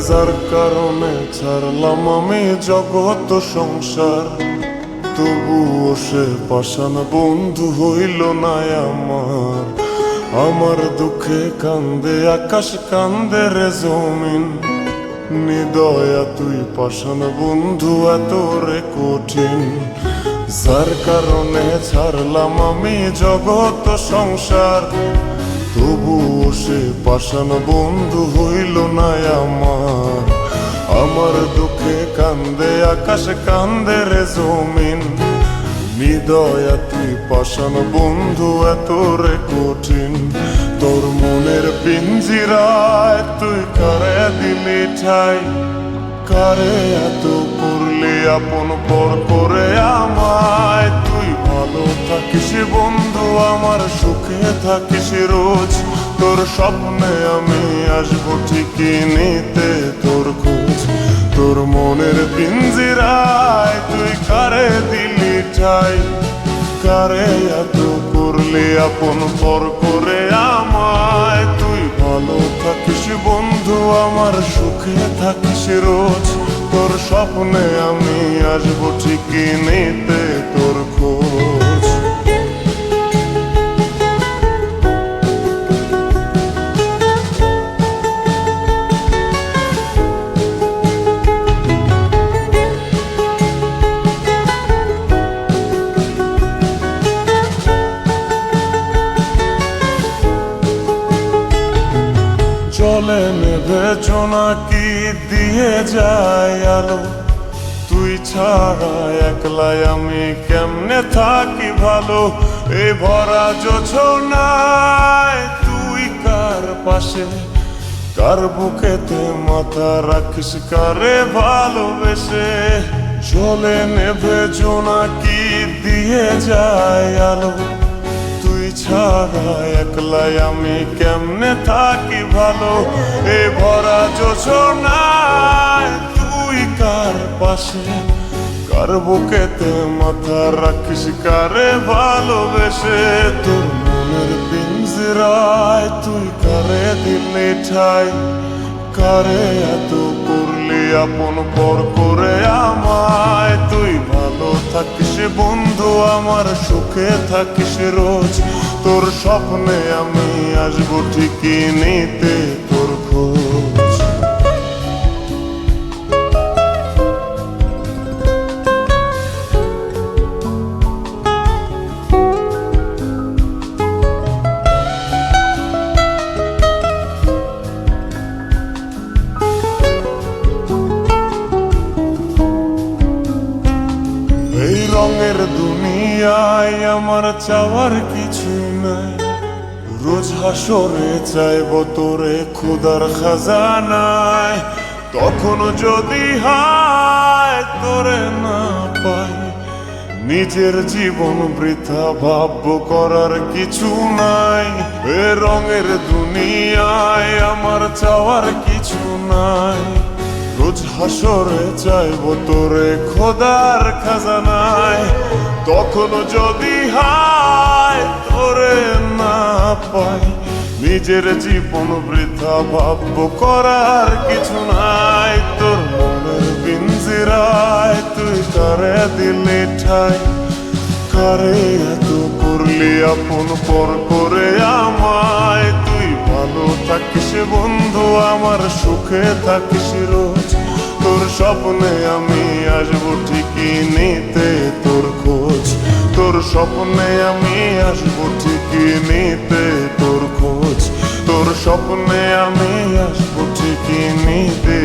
যার কারণে ছাড়লাম আমি জগৎ সংসার, তবুও সে পাষাণ বন্ধু হইল না আমার। আমার দুঃখে কান্দে আকাশ, কান্দে রে জমিন, নিদয়া তুই পাষাণ বন্ধু এত রে কঠিন। যার কারণে ছাড়লাম আমি জগৎ সংসার, তবুও সে পাষাণ বন্ধু হইল না আমার। আমার দুঃখে কান্দে আকাশ, কান্দে রে জমিন, নিদয়া তুই পাষাণ বন্ধু এত রে কঠিন। তোর মনের পিঞ্জিরায় তুই কারে দিলি ঠাই, কারে এত করলি আপন পর করে আমায়। তুই ভালো থাকিস বন্ধু আমার, সুখে থাকিস রোজ, তোর স্বপ্নে আমি আসবো ঠিকই নিতে তোর খোঁজ। তোর মনের পিঞ্জিরায় তুই কারে দিলি ঠাই, কারে এত করলি আপন পর করে আমায়। তুই ভালো থাকিস বন্ধু আমার, সুখে থাকিস রোজ, তোর স্বপ্নে আমি আসবো ঠিকই নিতে তোর খোঁজ। চলে নেবে জোনাকি দিয়ে যায় আলো, তুই ছাড়া একলাই আমি কেমনে থাকি ভালো। এই ভরা যোছনায় তুই কার পাশে, কার বুকেতে মাথা রাখিস কারে ভালোবেসে। চলে নেবে জোনাকি দিয়ে যায় আলো, তুই ছাড়া একলাই আমি কেমনে থাকি ভালো। এ ভরা যোছনায় তুই কার পাশে, কার বুকেতে মাথা রাখিস কারে ভালোবেসে। তোর মনের পিঞ্জিরায় তুই কারে দিলি ঠাই, কারে এত করলি আপন পর করে আমায়। তুই ভালো থাকিস বন্ধু আমার, সুখে থাকিস রোজ, তোর স্বপ্নে আমি আসবো ঠিকই নিতে তোর খোঁজ। এই রঙের দুনিয়ায় আমার চাওয়ার কিছু নাই, রোজ হাসরে চাইব তোরে খোদার খাজানায়। তখন যদি হায় তোরে না পাই, নিজের জীবন বৃথা ভাববো করার কিছু নাই। এ রঙের দুনিয়ায় আমার চাওয়ার কিছু নাই, রোজ হাসরে চাইব তোরে খোদার খাজানায়। তখন যদি হায় তোরে না পাই, নিজের জীবন বৃথা ভাববো করার কিছু নাই। তোর মনের পিঞ্জিরায় তুই কারে দিলি ঠাই, কারে এত করলি আপন পর করে বন্ধু আমার সুখে থাকিস রোজ, তোর স্বপ্নে আমি আসবো ঠিকই নিতে তোর খোঁজ, তোর স্বপ্নে আমি আসবো ঠিকই নিতে তোর খোঁজ, তোর স্বপ্নে আমি আসবো ঠিকই নিতে